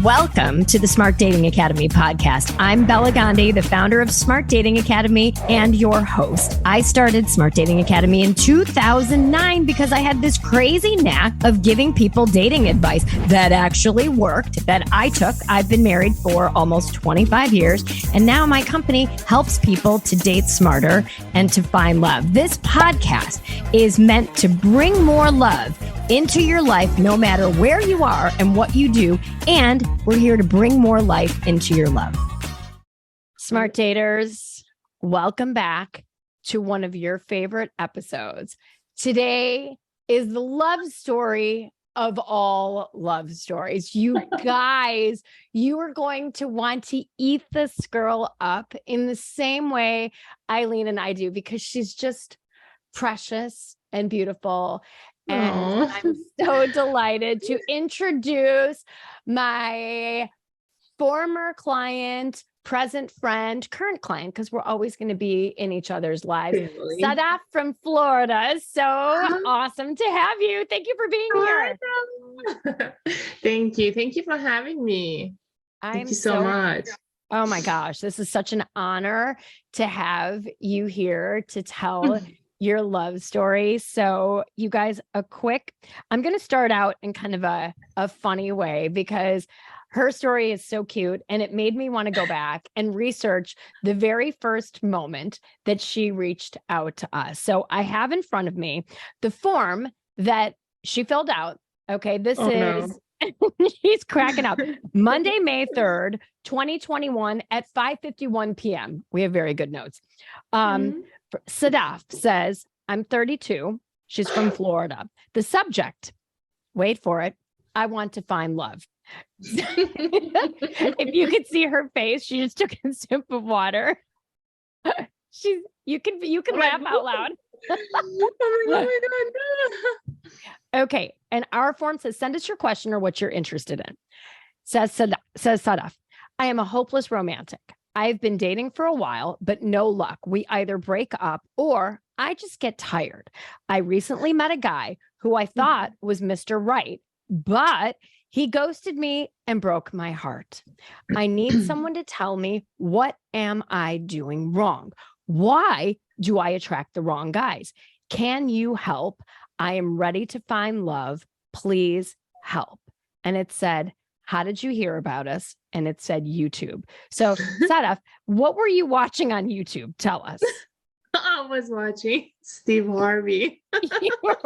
Welcome to the Smart Dating Academy podcast. I'm Bela, Gandhi, the founder of Smart Dating Academy and your host. I started Smart Dating Academy in 2009 because I had this crazy knack of giving people dating advice that actually worked, that I took. I've been married for almost 25 years, and now my company helps people to date smarter and to find love. This podcast is meant to bring more love into your life, no matter where you are and what you do. And we're here to bring more life into your love. Smart daters, welcome back to one of your favorite episodes. Today is the love story of all love stories. You guys, you are going to want to eat this girl up in the same way Eileen and I do, because she's just precious and beautiful. And I'm so delighted to introduce my former client, present friend, current client, because we're always going to be in each other's lives. Really? Sadaf from Florida. So awesome to have you. Thank you for being here. Thank you. Thank you for having me. Thank you so much. Oh my gosh, this is such an honor to have you here to tell your love story. So you guys, I'm going to start out in kind of a funny way, because her story is so cute and it made me want to go back and research the very first moment that she reached out to us. So I have in front of me the form that she filled out. Okay, this is, she's cracking up. Monday, May 3rd, 2021 at 5:51 p.m. We have very good notes. Sadaf says, I'm 32. She's from Florida. The subject, wait for it, I want to find love. If you could see her face, she just took a sip of water. You can laugh out loud. Oh my God. Okay. And our form says, send us your question or what you're interested in. Says Sadaf, I am a hopeless romantic. I've been dating for a while, but no luck. We either break up or I just get tired. I recently met a guy who I thought was Mr. Right, but he ghosted me and broke my heart. I need someone to tell me, what am I doing wrong? Why do I attract the wrong guys? Can you help? I am ready to find love. Please help. And it said, how did you hear about us? And it said YouTube. So Sadaf, what were you watching on YouTube? Tell us. I was watching Steve Harvey. You were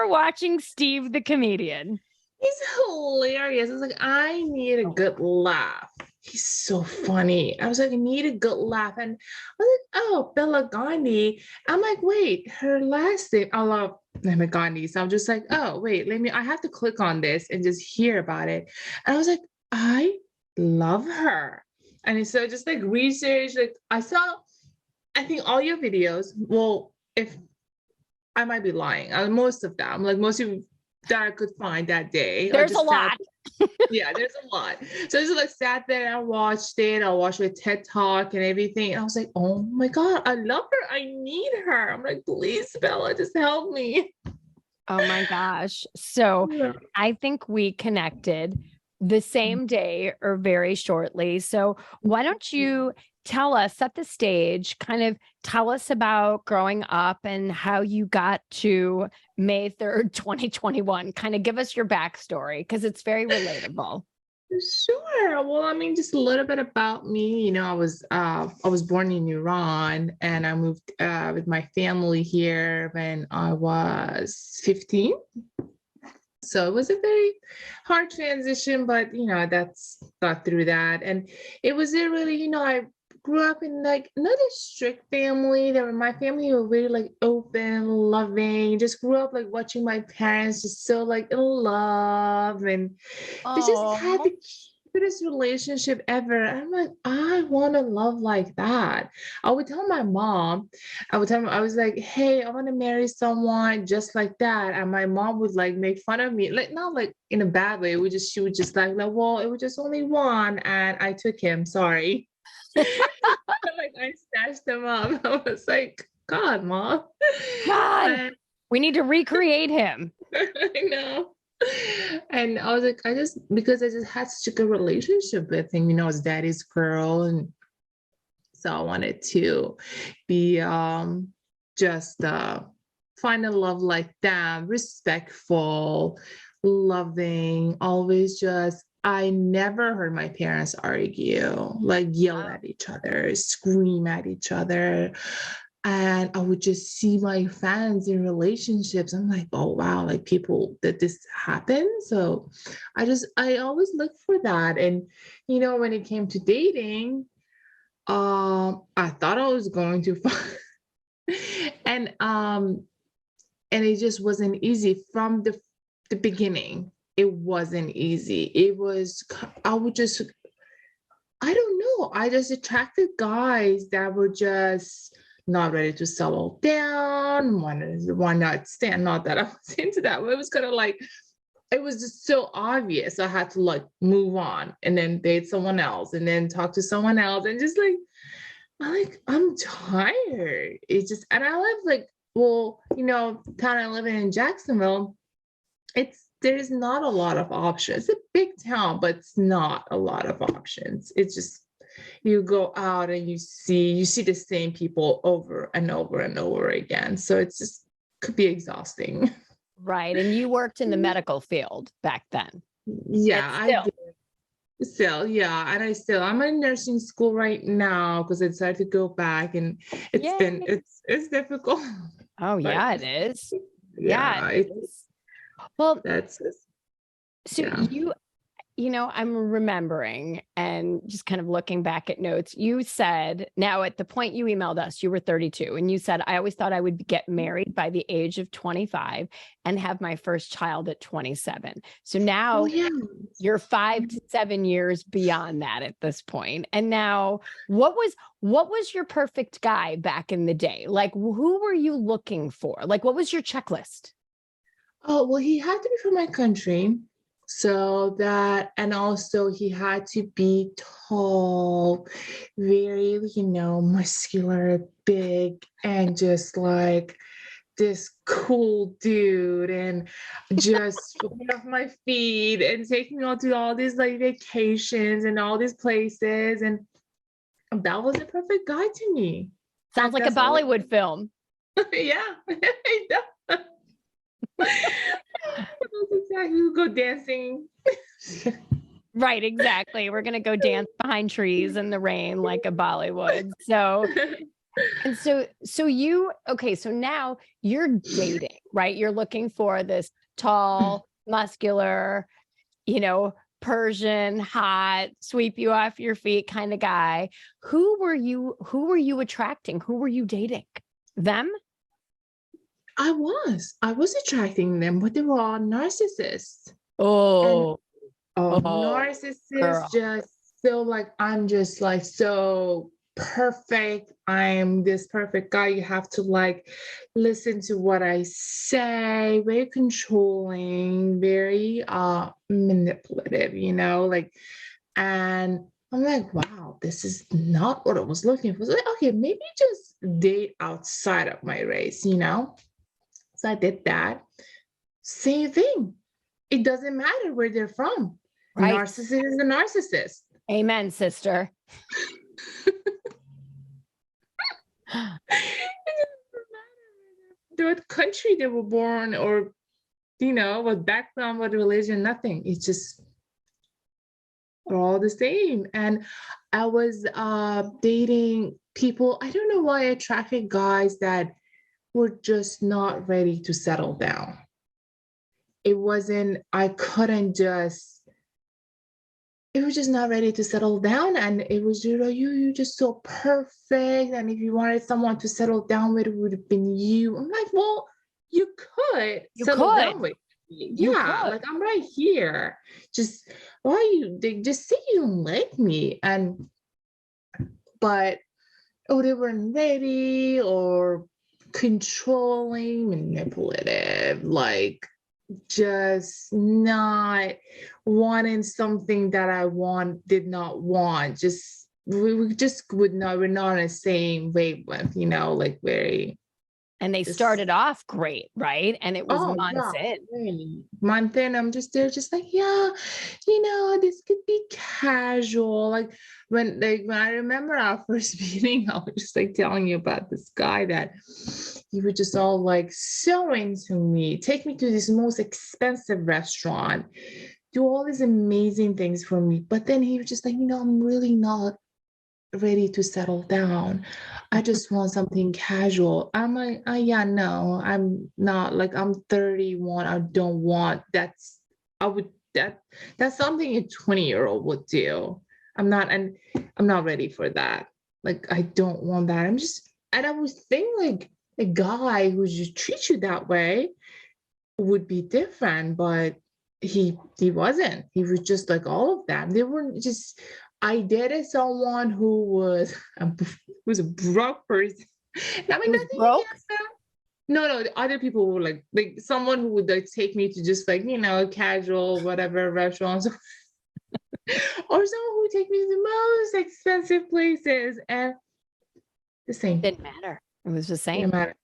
watching Steve the comedian. He's hilarious. I was like, I need a good laugh. He's so funny. I was like, I need a good laugh. And I was like, oh, Bela Gandhi. I'm like, wait, her last name, I love Gandhi. So I'm just like, oh, wait, I have to click on this and just hear about it. And I was like, I love her. And so just like research, like I think all your videos, well, if I might be lying, most of them, like most of that I could find that day. There's a lot. Yeah, there's a lot. So I just like sat there, I watched it. I watched a TED Talk and everything. And I was like, oh my God, I love her. I need her. I'm like, please, Bela, just help me. Oh my gosh. So yeah. I think we connected the same day or very shortly. So why don't you tell us, set the stage, kind of tell us about growing up and how you got to May 3rd, 2021. Kind of give us your backstory, because it's very relatable. Sure. Well, I mean, just a little bit about me. You know, I was born in Iran, and I moved with my family here when I was 15. So it was a very hard transition, but that's got through that. And it was really, I grew up in like not a strict family. My family were really like open, loving. Just grew up like watching my parents just so like in love, and they just had the cutest relationship ever. I'm like, I want to love like that. I would tell my mom, I was like, hey, I want to marry someone just like that. And my mom would like make fun of me, like not like in a bad way. She would just like, well, it was just only one, and I took him. Sorry. Like I snatched them up. I was like, God, Mom. God, we need to recreate him. I know. And I was like, because I just had such a good relationship with him, I was daddy's girl. And so I wanted to be just find a love like that, respectful, loving, always just I never heard my parents argue, like yell Wow. at each other, scream at each other. And I would just see my friends in relationships. I'm like, oh wow, like people that this happens. So I always look for that. And when it came to dating, I thought I was going to find and and it just wasn't easy from the beginning. It wasn't easy. I would just I don't know. I just attracted guys that were just not ready to settle down, one not stand. Not that I was into that, but it was kind of like it was just so obvious. I had to like move on and then date someone else and then talk to someone else and just like I'm tired. It's just and I live like town I live in Jacksonville, there's not a lot of options. It's a big town, but it's not a lot of options. It's just you go out and you see the same people over and over and over again. So it's just could be exhausting. Right. And you worked in the medical field back then. Yeah, And I still. do. Still, yeah, and I'm in nursing school right now because I decided to go back, and Yay. it's difficult. Oh, But yeah, it is. Yeah, yeah, it is. Well, that's just, so yeah. I'm remembering and just kind of looking back at notes. You said, now at the point you emailed us, you were 32, and you said, I always thought I would get married by the age of 25 and have my first child at 27. So Oh now yeah. you're 5 to 7 years beyond that at this point. And now what was your perfect guy back in the day? Like, who were you looking for? Like, what was your checklist? Oh, well, he had to be from my country. So that, and also he had to be tall, very, muscular, big, and just like this cool dude, and just sweeping off my feet and taking me all to all these like vacations and all these places. And that was the perfect guy to me. Sounds like a That's all Bollywood film. yeah. I know. That's exactly who go dancing. Right, exactly. We're gonna go dance behind trees in the rain like a Bollywood. So now you're dating, right? You're looking for this tall, muscular, Persian, hot, sweep you off your feet kind of guy. Who were you attracting? Who were you dating? Them? I was attracting them, but they were all narcissists. And Oh, oh, narcissists girl. just feel like I'm just like so perfect. I'm this perfect guy. You have to like listen to what I say, very controlling, very manipulative, like and I'm like, wow, this is not what I was looking for. So like, okay, maybe just date outside of my race. So I did that. Same thing. It doesn't matter where they're from. Right. Narcissist is a narcissist. Amen, sister. It doesn't matter what country they were born or, what background, what religion, nothing. It's just all the same. And I was dating people. I don't know why I attracted guys that were just not ready to settle down. I couldn't just it was just not ready to settle down, and it was you're just so perfect, and if you wanted someone to settle down with, it would have been you. I'm like, well, you could You settle could. down with me. You Yeah, could. like I'm right here. Just they just say you don't like me, but they weren't ready or controlling, manipulative, like just not wanting something that did not want. Just we just we're not on the same wavelength, like very. And they Just, started off great, right? And it was oh months yeah, in. really. Month in, I'm just there, just like, yeah, this could be casual. Like when I remember our first meeting, I was just like telling you about this guy that he was just all like so into me, take me to this most expensive restaurant, do all these amazing things for me. But then he was just like, I'm really not ready to settle down. I just want something casual. I'm like, yeah, no, I'm not, like, I'm 31. I don't want I would that's something a 20-year-old would do. And I'm not ready for that. Like, I don't want that. And I was thinking like a guy who just treats you that way would be different, but he wasn't. He was just like all of them. They weren't just. I dated someone who was a broke person. I He mean, was nothing broke. against that. No, the other people were like someone who would like take me to just like casual whatever restaurants, or someone who would take me to the most expensive places, and the same. Didn't matter. It was the Didn't same. matter.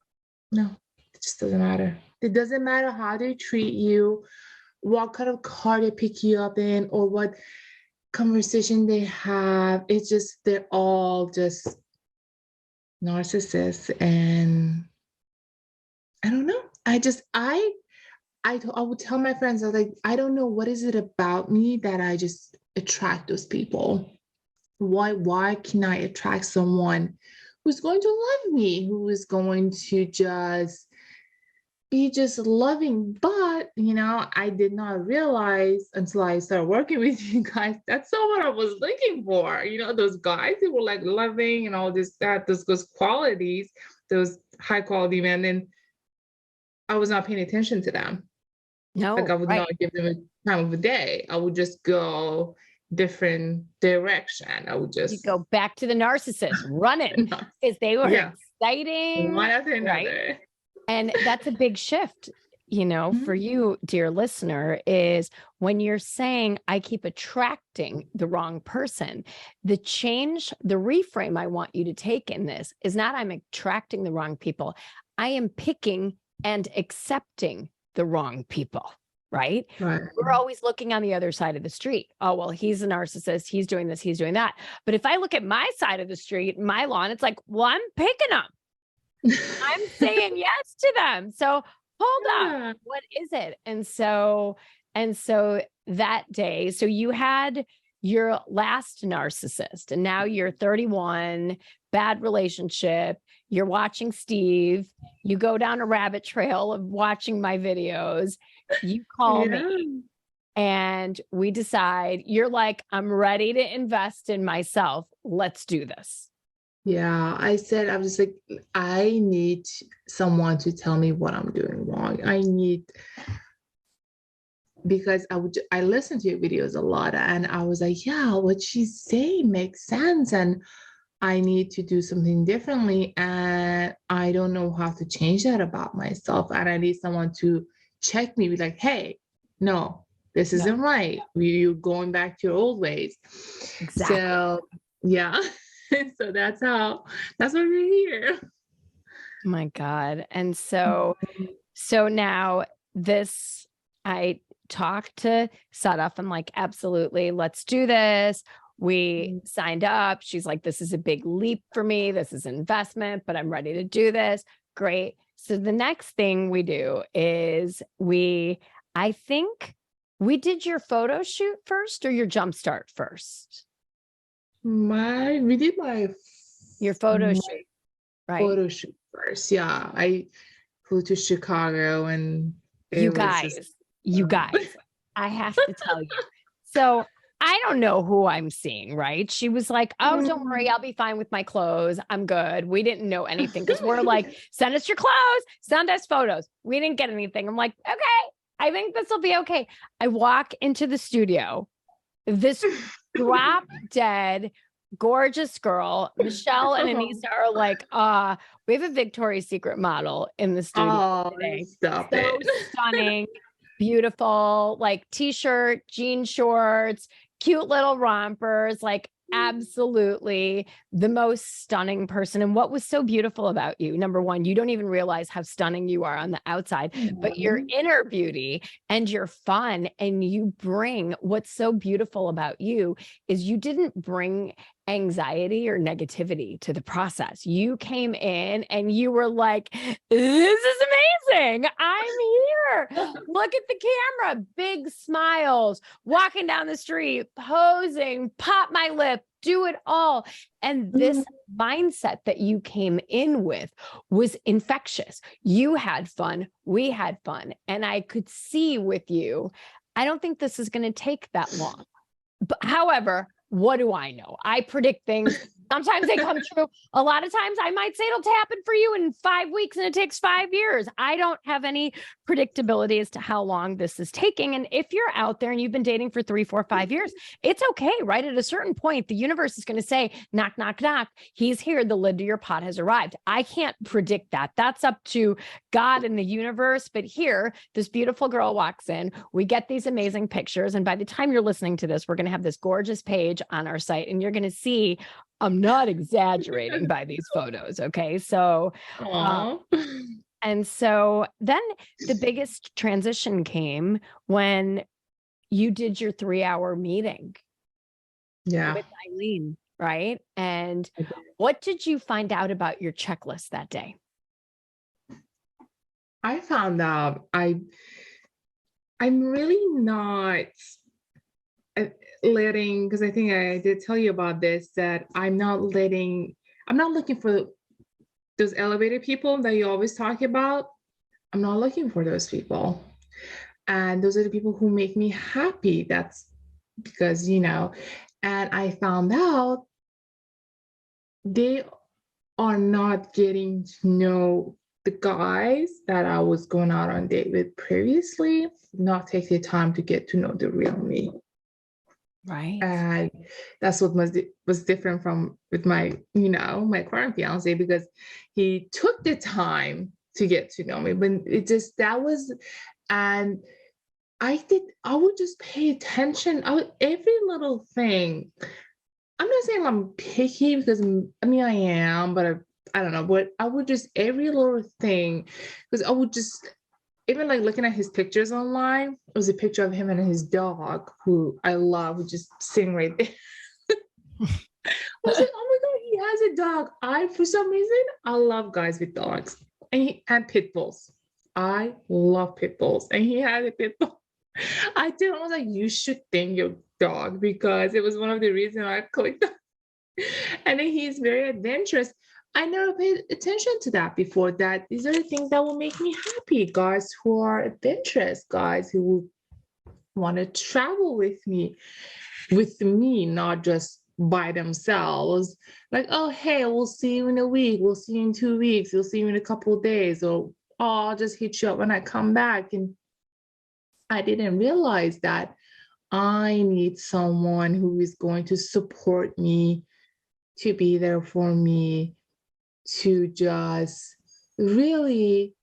No, it just doesn't matter. It doesn't matter how they treat you, what kind of car they pick you up in, or what conversation they have. It's just they're all just narcissists, and I don't know. I would tell my friends, I was like, I don't know what is it about me that I just attract those people. Why can I attract someone who's going to love me, who is going to just be just loving? But I did not realize until I started working with you guys, that's not what I was looking for. Those guys who were like loving and all this, those qualities, those high quality men, and I was not paying attention to them. Like, No, I would right. not give them a time of the day. I would just go different direction. I would You just go back to the narcissist running because they were yeah, exciting, one after right? another. And that's a big shift, Mhm. for you, dear listener, is when you're saying, I keep attracting the wrong person. The reframe I want you to take in this is not I'm attracting the wrong people. I am picking and accepting the wrong people, right? Right. We're always looking on the other side of the street. Oh, well, he's a narcissist. He's doing this, he's doing that. But if I look at my side of the street, my lawn, it's like, well, I'm picking them. I'm saying yes to them. So hold up, what is it? And so that day, so you had your last narcissist and now you're 31, bad relationship. You're watching Steve. You go down a rabbit trail of watching my videos. You call me and we decide, you're like, I'm ready to invest in myself. Let's do this. Yeah, I said, I'm just like, I need someone to tell me what I'm doing wrong. Because I listen to your videos a lot, and I was like, yeah, what she's saying makes sense, and I need to do something differently, and I don't know how to change that about myself, and I need someone to check me, be like, hey, no, this isn't right. You're going back to your old ways. Exactly. So yeah. So that's why we're here. Oh my God. And so now this, I talked to Sadaf. I'm like, absolutely, let's do this. We signed up. She's like, this is a big leap for me. This is an investment, but I'm ready to do this. Great. So the next thing we do is I think we did your photo shoot first or your jumpstart first? We did your photo shoot, right? Photo shoot first. Yeah. I flew to Chicago, and you guys, I have to tell you. So I don't know who I'm seeing, right? She was like, oh, don't worry, I'll be fine with my clothes. I'm good. We didn't know anything because we're like, send us your clothes, send us photos. We didn't get anything. I'm like, okay, I think this will be okay. I walk into the studio. This drop dead, gorgeous girl, Michelle and Anissa are like, we have a Victoria's Secret model in the studio today. Stop so it. Stunning, beautiful, like t-shirt, jean shorts, cute little rompers. Like absolutely the most stunning person. And what was so beautiful about you, number one, you don't even realize how stunning you are on the outside, but your inner beauty and your fun, and you bring, what's so beautiful about you is you didn't bring anxiety or negativity to the process. You came in and you were like, this is amazing. I'm here. Look at the camera, big smiles, walking down the street, posing, pop my lip, do it all. And this mindset that you came in with was infectious. You had fun. We had fun. And I could see with you, I don't think this is going to take that long. But however, what do I know? I predict things. Sometimes they come true. A lot of times I might say it'll happen for you in 5 weeks and it takes 5 years. I don't have any predictability as to how long this is taking. And if you're out there and you've been dating for 3, 4, 5 years, it's okay, right? At a certain point, the universe is going to say, knock, knock, knock. He's here. The lid to your pot has arrived. I can't predict that. That's up to God and the universe. But here, this beautiful girl walks in. We get these amazing pictures. And by the time you're listening to this, we're going to have this gorgeous page on our site and you're going to see, I'm not exaggerating by these photos. Okay. So, and so then the biggest transition came when you did your 3-hour meeting with Eileen, right? And what did you find out about your checklist that day? I found out I'm really not letting, because I think I did tell you about this, that I'm not looking for those elevated people that you always talk about. I'm not looking for those people. And those are the people who make me happy. That's because, and I found out they are not getting to know the guys that I was going out on date with previously, not take the time to get to know the real me. Right. And that's what was different from with my, my current fiance, because he took the time to get to know me. But and I would just pay attention. Every little thing. I'm not saying I'm picky, because I am, but I don't know. But I would just, every little thing, because I would just, even like looking at his pictures online, it was a picture of him and his dog, who I love, who just sitting right there. I was like, oh my God, he has a dog. For some reason, I love guys with dogs and pit bulls. I love pit bulls. And he had a pit bull. I was like, you should thank your dog, because it was one of the reasons I clicked on. And then he's very adventurous. I never paid attention to that before. That these are the things that will make me happy. Guys who are adventurous, guys who will want to travel with me, not just by themselves. Like, oh, hey, we'll see you in a week. We'll see you in 2 weeks. We'll see you in a couple of days. Or, oh, I'll just hit you up when I come back. And I didn't realize that I need someone who is going to support me, to be there for me, to just really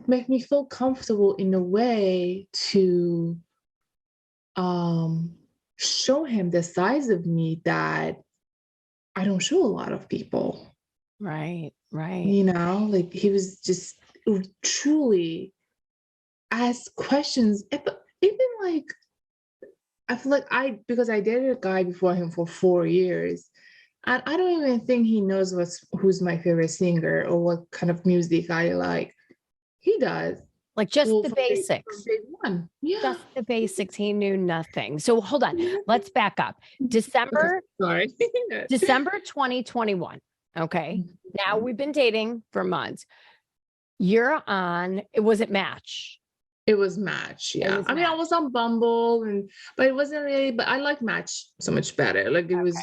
make me feel comfortable in a way to show him the size of me that I don't show a lot of people. Right. Like he was just truly ask questions. Even like, I feel like because I dated a guy before him for 4 years, and I don't even think he knows who's my favorite singer or what kind of music I like. He does. Like just the basics. Day one. Yeah. Just the basics. He knew nothing. So hold on. Let's back up. December 2021. Okay. Now we've been dating for months. You're on, was it Match? It was Match, yeah. I was on Bumble, but it wasn't really, but I like Match so much better. Like it was,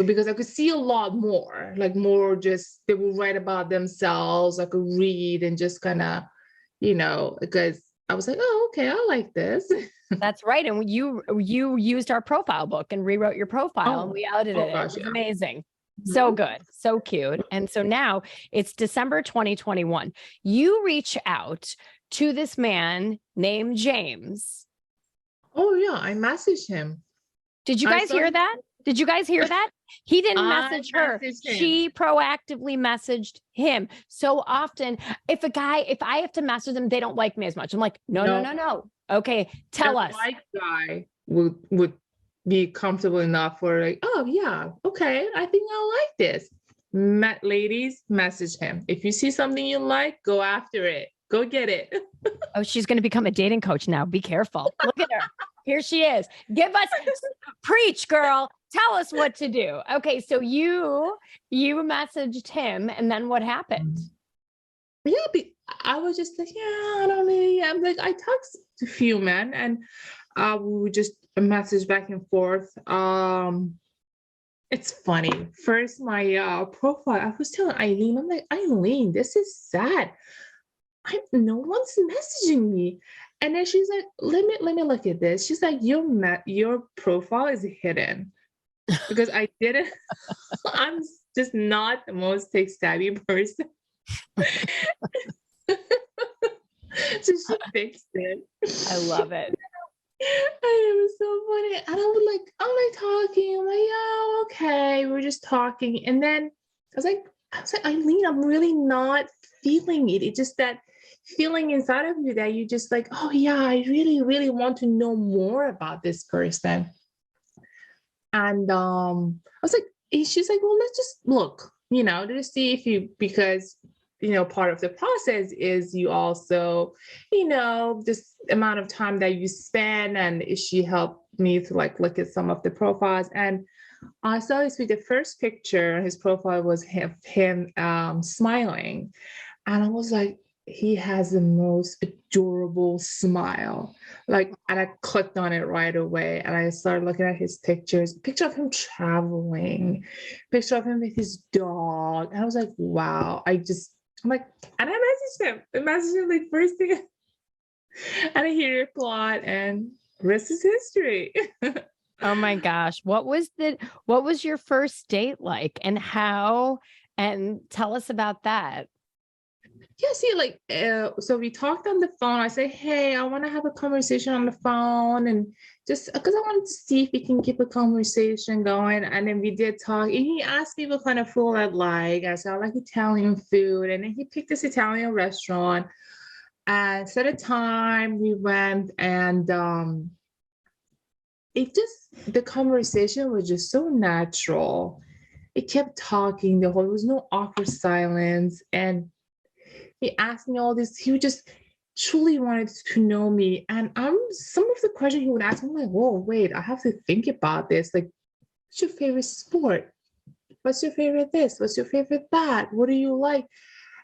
because I could see a lot more, like more just, they would write about themselves, I could read and just kind of, because I was like, oh, okay, I like this. That's right. And you used our profile book and rewrote your profile and we outed it. Gosh, it was amazing. So good. So cute. And so now it's December 2021. You reach out to this man named James. Oh yeah, I messaged him. Did you guys hear that? Did you guys hear that? He didn't I message her. messaged him. She proactively messaged him. So often, if I have to message them, they don't like me as much. I'm like, no. Okay, tell us. The right guy would be comfortable enough for like, oh yeah, okay, I think I like this. Ladies, message him. If you see something you like, go after it. Go get it. Oh, she's going to become a dating coach now. Be careful. Look at her. Here she is. Give us preach, girl. Tell us what to do. Okay, so you messaged him, and then what happened? Yeah, I was just like, yeah, I don't really. I'm like, I talked to a few men, and we would just message back and forth. It's funny. First, my profile, I was telling Eileen, I'm like, Eileen, this is sad. No one's messaging me. And then she's like, let me look at this. She's like, your profile is hidden. Because I didn't, I'm just not the most tech savvy person. So she fixed it. I love it. And it was so funny. And I'm like talking. I'm like, yeah, okay. We're just talking. And then I was like, Eileen, I'm really not feeling it. It's just that feeling inside of you that you just like, oh yeah, I really, really want to know more about this person. And I was like, she's like, well, let's just look, to see if you, because part of the process is you also, this amount of time that you spend, and she helped me to like look at some of the profiles. And I saw this with the first picture, his profile was him smiling. And I was like, he has the most adorable smile. And I clicked on it right away. And I started looking at his pictures, picture of him traveling, picture of him with his dog. And I was like, wow. I'm like, and I messaged him like first thing. And he replied, and rest is history. Oh my gosh. What was your first date like, and how, and tell us about that. Yeah, see, so we talked on the phone. I said, hey, I want to have a conversation on the phone, and just because I wanted to see if we can keep a conversation going. And then we did talk, and he asked me what kind of food I like. I said, I like Italian food. And then he picked this Italian restaurant and set a time. We went, and the conversation was just so natural. It kept talking there was no awkward silence. And he asked me all this. He just truly wanted to know me. And some of the questions he would ask me, I'm like, whoa, wait, I have to think about this. Like, what's your favorite sport? What's your favorite this? What's your favorite that? What do you like?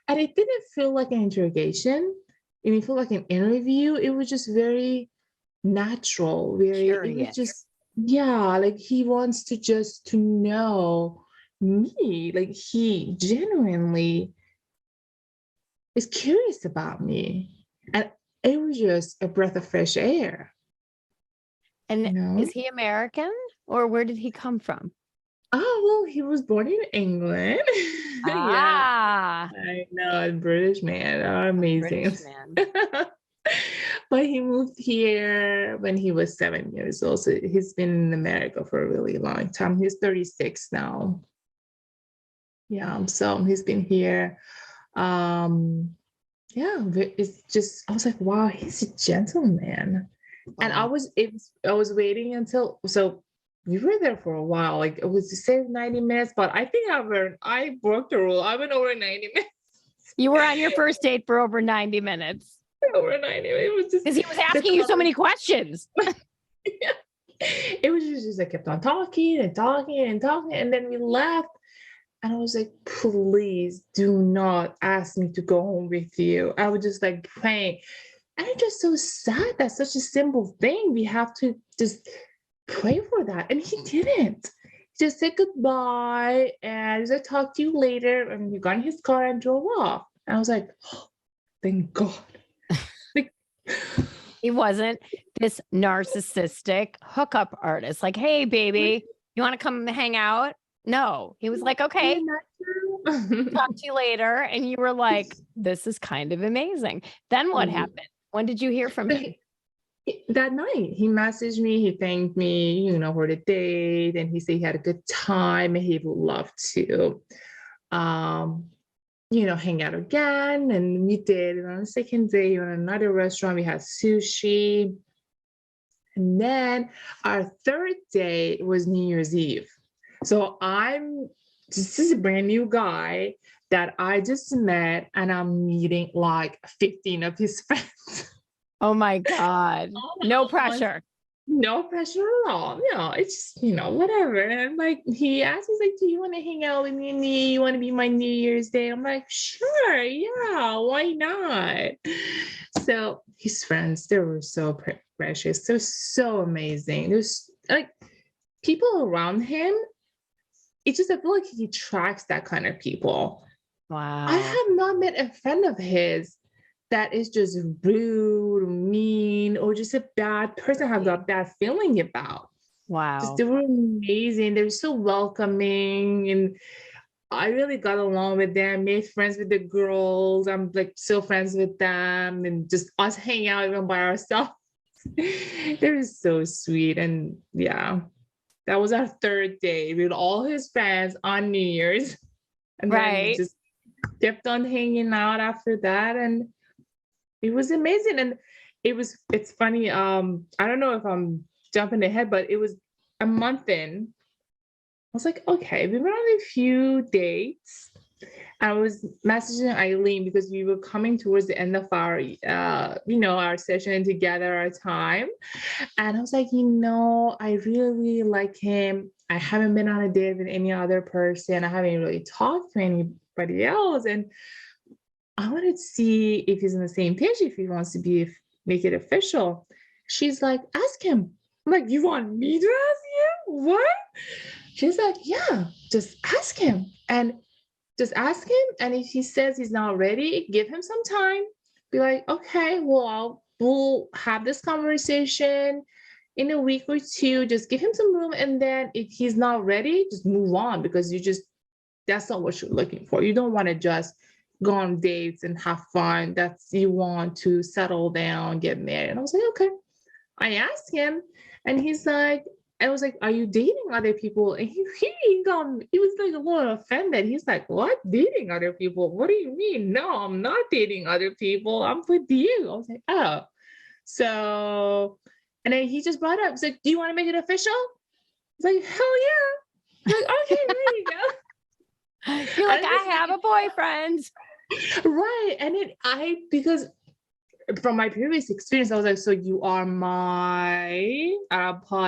And it didn't feel like an interrogation. It didn't feel like an interview. It was just very natural. It was just, yeah, like he wants to know me. Like he genuinely is curious about me. And it was just a breath of fresh air. And is he American, or where did he come from? Oh, well, he was born in England. Ah. Yeah, I know, British man, amazing. British man. But he moved here when he was 7 years old. So he's been in America for a really long time. He's 36 now. Yeah, so he's been here. Yeah, it's just, I was like, wow, he's a gentleman. Wow. And I was waiting until, so we were there for a while. Like it was to say 90 minutes, but I think I broke the rule. I went over 90 minutes. You were on your first date for over 90 minutes. Over 90 minutes. It was just because he was asking you so many questions. Yeah. It was just I kept on talking and talking and talking, and then we left. And I was like, please do not ask me to go home with you. I was just like praying. And it's just so sad. That's such a simple thing. We have to just pray for that. And he didn't. He just said goodbye. And he said, talk to you later. And we got in his car and drove off. And I was like, oh, thank God. He wasn't this narcissistic hookup artist. Like, hey, baby, you want to come hang out? No, he was like, okay, talk to you later. And you were like, this is kind of amazing. Then what happened? When did you hear from him? That night he messaged me, he thanked me, for the date, and he said he had a good time and he would love to um hang out again. And we did. And on the second day, we went to another restaurant, we had sushi. And then our third day was New Year's Eve. So this is a brand new guy that I just met, and I'm meeting like 15 of his friends. Oh my God. No pressure. No pressure at all. No, it's just, whatever. And like, he asked me, like, do you want to hang out with me? You want to be my New Year's Day? I'm like, sure. Yeah. Why not? So his friends, they were so precious. They're so amazing. There's like people around him. It's just, I feel like he attracts that kind of people. Wow. I have not met a friend of his that is just rude, mean, or just a bad person I have that bad feeling about. Wow. Just, they were amazing. They were so welcoming. And I really got along with them, made friends with the girls. I'm like still friends with them, and just us hanging out even by ourselves. They were so sweet. And yeah, that was our third day with all his friends on New Year's. And then we just kept on hanging out after that. And it was amazing. And it's funny. I don't know if I'm jumping ahead, but it was a month in. I was like, okay, we were on a few dates. I was messaging Eileen because we were coming towards the end of our, our session together, our time. And I was like, I really like him. I haven't been on a date with any other person. I haven't really talked to anybody else. And I wanted to see if he's on the same page, if he wants to make it official. She's like, ask him. I'm like, you want me to ask him? What? She's like, yeah, just ask him. And just ask him. And if he says he's not ready, give him some time. Be like, okay, well, we'll have this conversation in a week or two. Just give him some room. And then if he's not ready, just move on, because that's not what you're looking for. You don't want to just go on dates and have fun. You want to settle down, get married. And I was like, okay. I asked him, and I was like, are you dating other people? And he was like a little offended. He's like, what? Dating other people? What do you mean? No, I'm not dating other people. I'm with you. I was like, oh. So, and then he just brought up, he's like, do you want to make it official? I was like, hell yeah. I'm like, okay, there you go. You're like, I have a boyfriend. Right. And because from my previous experience, I was like, so you are my,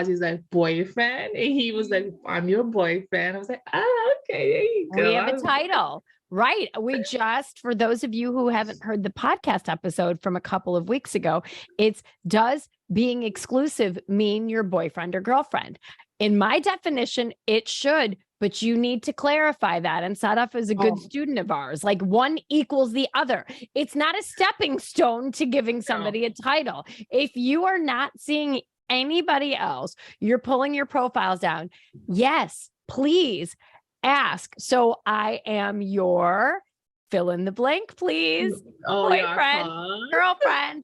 he's like, boyfriend? And he was like, I'm your boyfriend. I was like, oh, okay, there you go. We have a title. Right. We just, for those of you who haven't heard the podcast episode from a couple of weeks ago, does being exclusive mean your boyfriend or girlfriend? In my definition, it should, but you need to clarify that. And Sadaf is a good student of ours. Like, one equals the other. It's not a stepping stone to giving somebody a title. If you are not seeing anybody else, you're pulling your profiles down. Yes, please ask. So I am your fill in the blank, please. Boyfriend, girlfriend,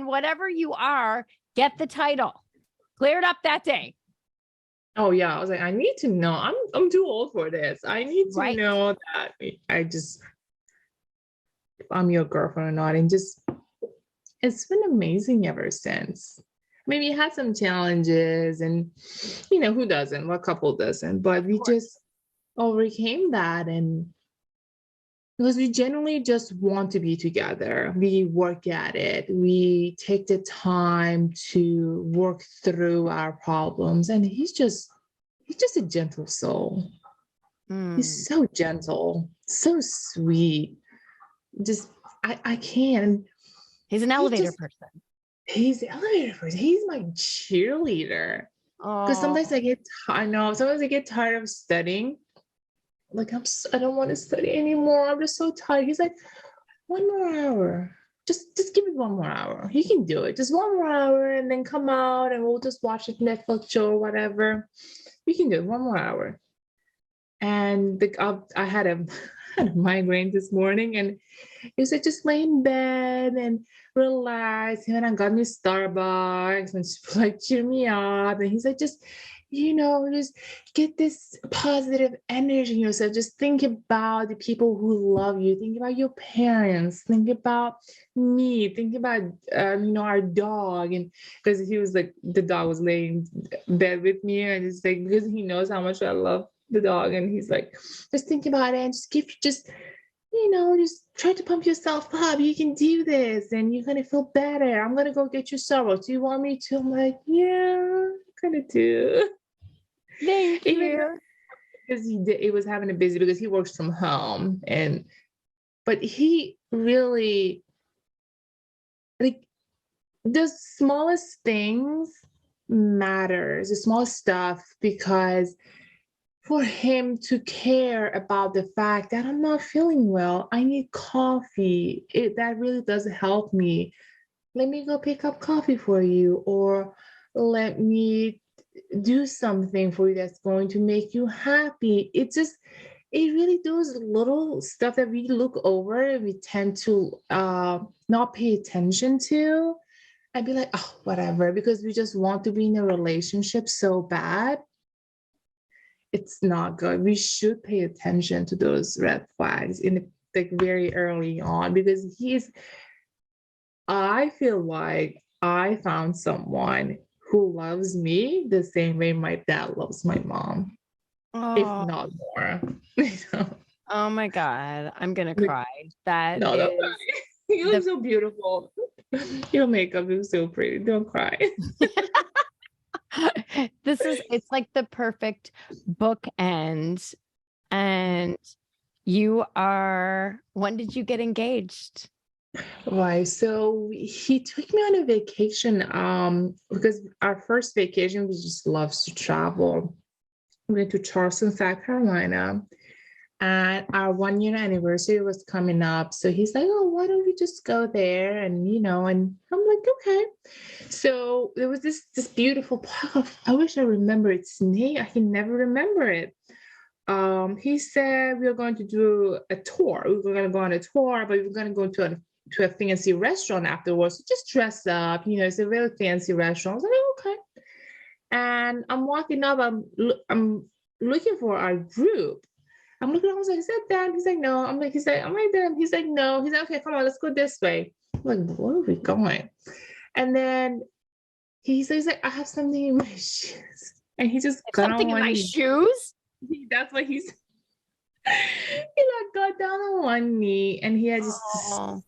whatever you are, get the title. Clear it up that day. Oh yeah, I was like, I need to know. I'm too old for this. I need to know that if I'm your girlfriend or not. And it's been amazing ever since. Maybe it had some challenges, and who doesn't? What couple doesn't? But we just overcame that, and because we genuinely just want to be together. We work at it. We take the time to work through our problems. And he's just a gentle soul. He's so gentle, so sweet. I can't. He's an elevator person. He's the elevator person. He's my cheerleader. Because sometimes I get tired of studying. Like, I don't want to study anymore. I'm just so tired. He's like, 1 more hour. Just give me 1 more hour. You can do it. Just 1 more hour, and then come out and we'll just watch a Netflix show or whatever. You can do it. 1 more hour. And I had had a migraine this morning, and he was like, just lay in bed and relax. And I got me Starbucks and she's like, cheer me up. And he's like, just get this positive energy in yourself. Just think about the people who love you. Think about your parents. Think about me. Think about, our dog. And because he was like, the dog was laying in bed with me. And it's like, because he knows how much I love the dog. And he's like, just think about it and just try to pump yourself up. You can do this and you're going to feel better. I'm going to go get you Starbucks. Do you want me to? I'm like, yeah, I'm going to do. Thank you. Because he was having a busy, because he works from home. But he really, like, the smallest things matters, the smallest stuff, because for him to care about the fact that I'm not feeling well, I need coffee. That really does help me. Let me go pick up coffee for you, or let me do something for you that's going to make you happy. It really those little stuff that we look over and we tend to not pay attention to. I'd be like, oh, whatever, because we just want to be in a relationship so bad. It's not good. We should pay attention to those red flags like very early on, because I feel like I found someone who loves me the same way my dad loves my mom, if Oh, not more. oh my God. I'm going to Like, cry. That no, don't cry. is You look so beautiful. Your makeup is so pretty. Don't cry. it's like the perfect bookend. And when did you get engaged? Right. So he took me on a vacation, because our first vacation, we just loves to travel. We went to Charleston, South Carolina, and our 1 year anniversary was coming up. So he's like, oh, why don't we just go there? And and I'm like, okay. So there was this beautiful park. I wish I remember its name. I can never remember it. He said we were going to do a tour. We were going to go on a tour, but we were going to go to a fancy restaurant afterwards. So just dress up, it's a really fancy restaurant. I was like, oh, okay. And I'm walking up. I'm looking for our group. I'm looking. I was like, is that Dan? He's like, no. I'm like, I'm right there. He's like, no. He's like, okay, come on, let's go this way. I'm like, where are we going? And then he's like, I have something in my shoes, and he just got Something on in my one. shoes? That's what he's. He like got down on one knee, and he had just this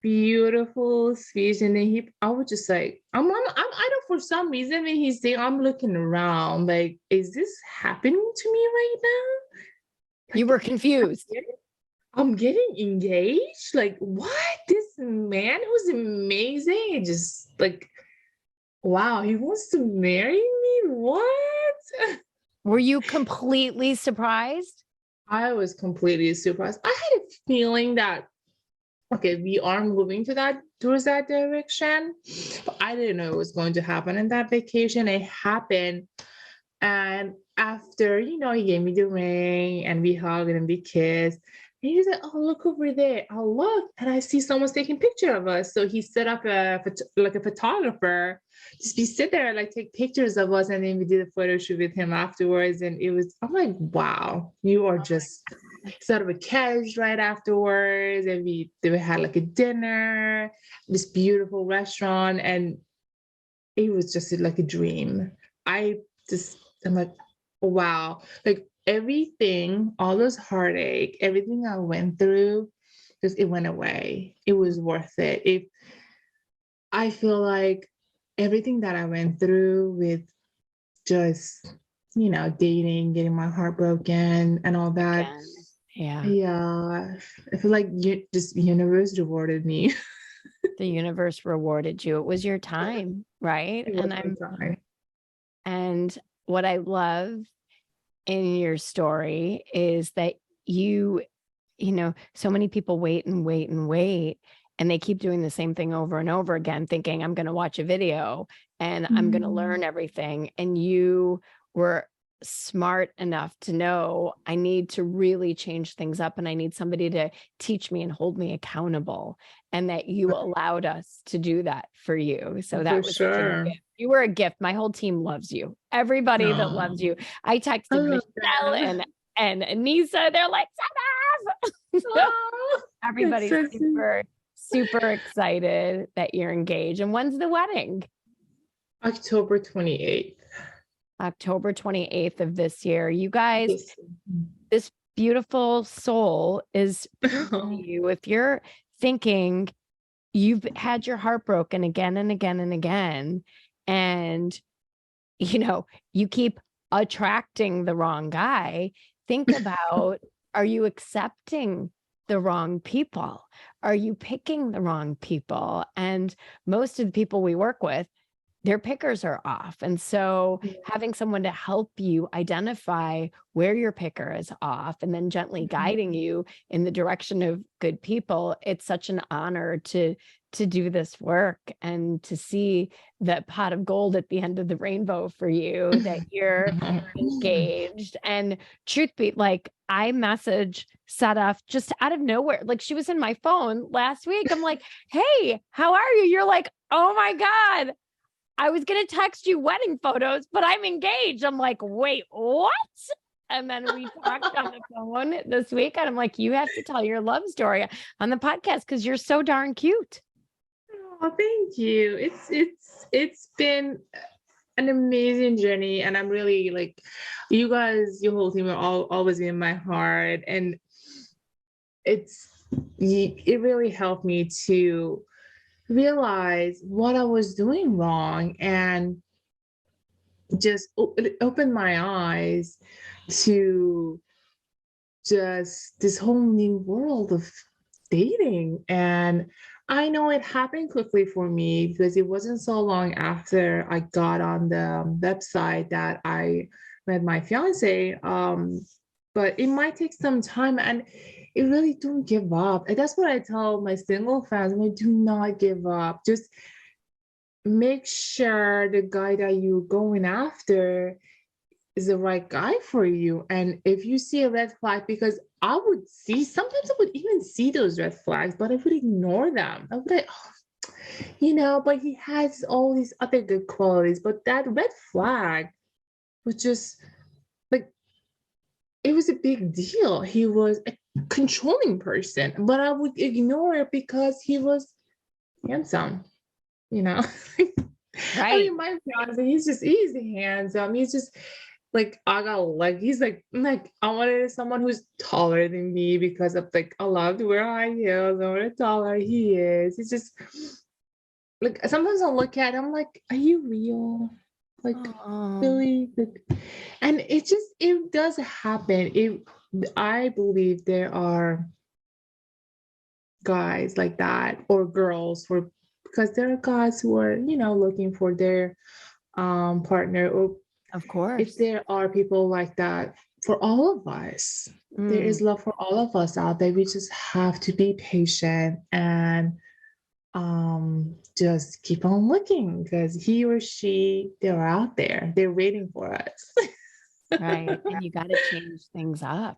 beautiful speech. And then I was just like, I don't, for some reason when he's saying, I'm looking around, like, is this happening to me right now? Like, You were confused. I'm getting engaged? Like, what? This man who's amazing, just like, wow, he wants to marry me? What? Were you completely surprised? I was completely surprised. I had a feeling that, okay, we are moving towards that direction, but I didn't know it was going to happen in that vacation. It happened. And after, he gave me the ring and we hugged and we kissed. And he said, oh, look over there. I look and I see someone's taking a picture of us. So he set up a photographer. Just be sit there, like take pictures of us. And then we did a photo shoot with him afterwards. And I'm like, wow, you are just set up a carriage right afterwards. And we had like a dinner, this beautiful restaurant. And it was just like a dream. I'm like, wow, like everything, all those heartache, everything I went through, just it went away. It was worth it. I feel like everything that I went through with just, dating, getting my heart broken and all that. Yeah. Yeah. I feel like just the universe rewarded me. The universe rewarded you. It was your time, right? And what I love in your story is that so many people wait and wait and wait, and they keep doing the same thing over and over again, thinking I'm going to watch a video and I'm going to learn everything. And you were smart enough to know I need to really change things up and I need somebody to teach me and hold me accountable, and that you allowed us to do that for you. So For that was such a sure. gift. You were a gift. My whole team loves you. Everybody that No, loves you. I I texted love Michelle that. and Anissa. They're like, so Oh, that's everybody's so sweet. super excited that you're engaged. And when's the wedding? October 28th. October 28th of this year. You guys, Yes. this beautiful soul is proof to you. If you're thinking you've had your heart broken again and again and again, and you keep attracting the wrong guy, think about, are you accepting the wrong people? Are you picking the wrong people? And most of the people we work with, their pickers are off. And so having someone to help you identify where your picker is off and then gently guiding you in the direction of good people, it's such an honor to do this work and to see that pot of gold at the end of the rainbow for you, that you're engaged. And truth be, like, I message Sadaf just out of nowhere. Like, she was in my phone last week. I'm like, hey, how are you? You're like, oh my God, I was going to text you wedding photos, but I'm engaged. I'm like, wait, what? And then we talked on the phone this week, and I'm like, you have to tell your love story on the podcast because you're so darn cute. Oh, thank you. It's been an amazing journey, and I'm really like, you guys, your whole team are always in my heart, and it really helped me to realize what I was doing wrong and just open my eyes to just this whole new world of dating. And I know it happened quickly for me because it wasn't so long after I got on the website that I met my fiance. But it might take some time, and it really don't give up. And that's what I tell my single fans. I'm like, do not give up. Just make sure the guy that you're going after is the right guy for you. And if you see a red flag, because I would see, sometimes I would even see those red flags, but I would ignore them. I would like, but he has all these other good qualities. But that red flag was just like, it was a big deal. He was a controlling person, but I would ignore it because he was handsome, you know? Right. I mean, my fiance, he's handsome. He's just like, he's like I wanted someone who's taller than me because of like, I love to wear high heels. I want taller he is. He's just like, sometimes I'll look at him like, are you real? Like, really? And it does happen. I believe there are guys like that, or girls, because there are guys who are, looking for their partner, or of course, if there are people like that for all of us. There is love for all of us out there. We just have to be patient and just keep on looking, because he or she, they're out there, they're waiting for us. Right. And you got to change things up.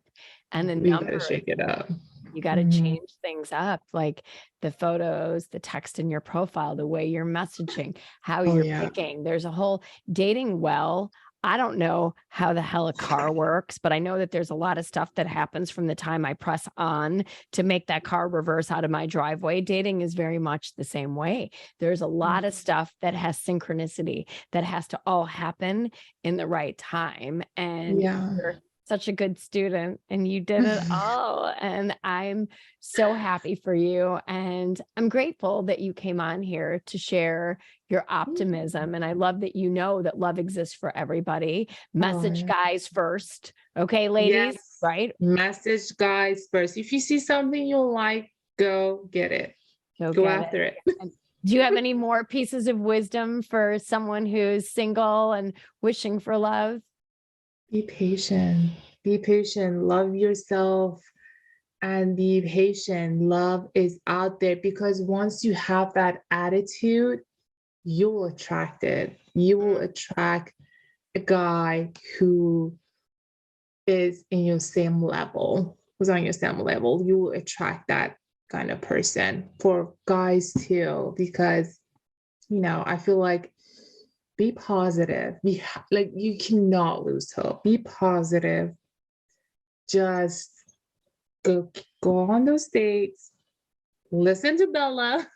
And we got to shake it up. You got to change things up, like the photos, the text in your profile, the way you're messaging, how you're picking. There's a whole dating well. I don't know how the hell a car works, but I know that there's a lot of stuff that happens from the time I press on to make that car reverse out of my driveway. Dating is very much the same way. There's a lot of stuff that has synchronicity that has to all happen in the right time. And you're such a good student, and you did it all. And I'm so happy for you. And I'm grateful that you came on here to share your optimism. And I love that you know that love exists for everybody. Message guys first. Okay, ladies, right? Message guys first. If you see something you like, go get it. Go after it. Do you have any more pieces of wisdom for someone who's single and wishing for love? Be patient. Be patient. Love yourself and be patient. Love is out there, because once you have that attitude, you will attract it. You will attract a guy who is in your same level, who's on your same level. You will attract that kind of person. For guys too, because I feel like be positive. Like you cannot lose hope. Be positive. Just go on those dates. Listen to Bella.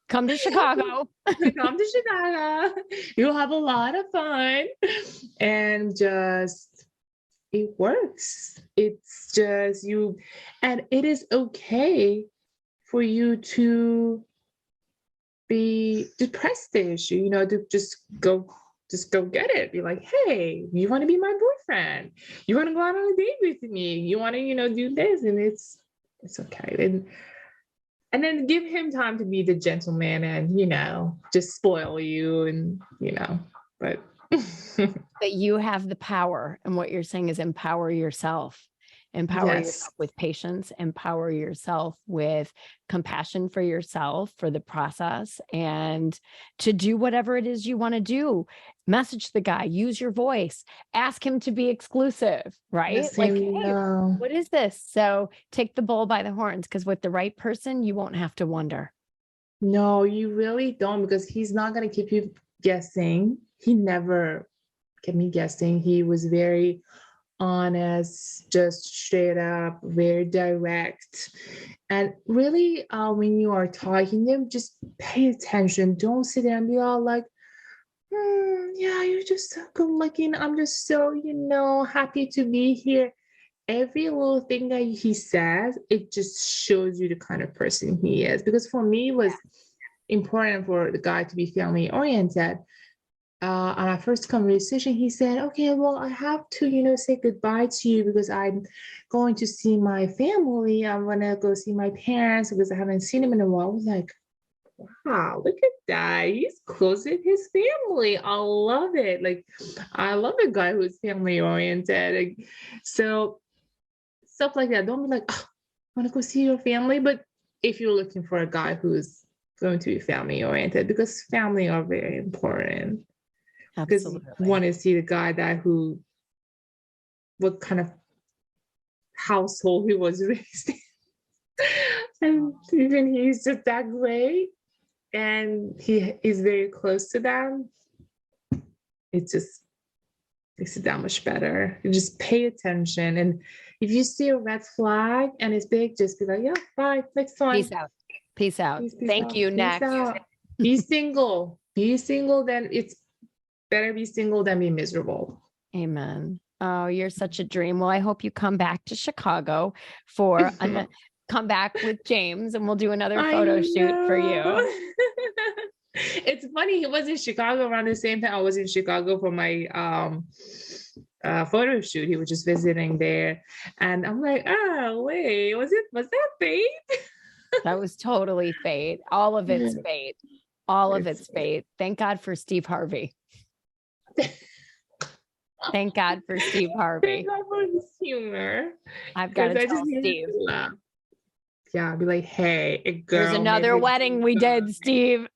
Come to Chicago. Come to Chicago. You'll have a lot of fun. And just it works. It's just you, and it is okay for you to be depressed the issue, to just go get it. Be like, hey, you want to be my boyfriend? You want to go out on a date with me? You want to, do this, and it's okay. And then give him time to be the gentleman and, just spoil you and, but that you have the power. And what you're saying is empower yourself. Empower yourself with patience, empower yourself with compassion for yourself, for the process, and to do whatever it is you want to do. Message the guy, use your voice, ask him to be exclusive, right? Yes, Like, hey, what is this? So take the bull by the horns, because with the right person, you won't have to wonder. No, you really don't, because he's not going to keep you guessing. He never kept me guessing. He was very honest, just straight up, very direct. And really, when you are talking to him, just pay attention. Don't sit there and be all like, yeah, you're just so good looking. I'm just so, happy to be here. Every little thing that he says, it just shows you the kind of person he is. Because for me, it was important for the guy to be family oriented. On our first conversation, he said, okay, well, I have to, say goodbye to you because I'm going to see my family. I'm going to go see my parents because I haven't seen them in a while. I was like, wow, look at that. He's close with his family. I love it. Like, I love a guy who's family oriented. Like, so stuff like that. Don't be like, oh, I want to go see your family. But if you're looking for a guy who's going to be family oriented, because family are very important. Absolutely. Because you want to see the guy what kind of household he was raised in. And even he's just that great and he is very close to them. It just makes it that much better. You just pay attention. And if you see a red flag and it's big, just be like, yeah, bye, next time. Peace out. Peace out. Thank you. Next. Be single. Be single, then it's better be single than be miserable. Amen. Oh, you're such a dream. Well, I hope you come back to Chicago for come back with James and we'll do another photo shoot for you. It's funny. He was in Chicago around the same time I was in Chicago for my photo shoot. He was just visiting there. And I'm like, oh, wait, was that fate? That was totally fate. All of it's fate. All of it's fate. Thank God for Steve Harvey. Thank God for Steve Harvey. Thank God for his humor. I've got to tell Steve. Yeah, I'll be like, hey, a girl. There's another wedding we did, Steve.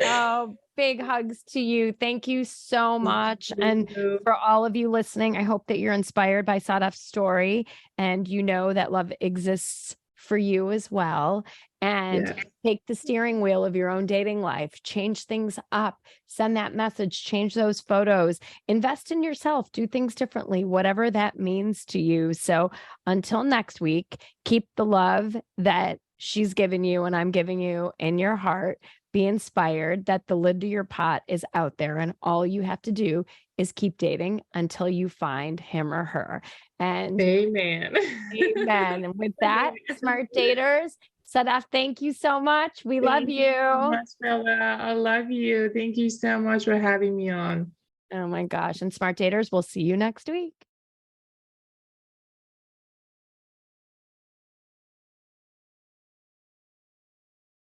Oh, big hugs to you. Thank you so much. And for all of you listening, I hope that you're inspired by Sadaf's story and you know that love exists for you as well. And take the steering wheel of your own dating life, change things up, send that message, change those photos, invest in yourself, do things differently, whatever that means to you. So until next week, keep the love that she's given you and I'm giving you in your heart. Be inspired that the lid to your pot is out there and all you have to do is keep dating until you find him or her. And amen. Amen. And with that, smart daters, Sadaf, thank you so much. We love you. So much, Bella. I love you. Thank you so much for having me on. Oh my gosh. And smart daters, we'll see you next week.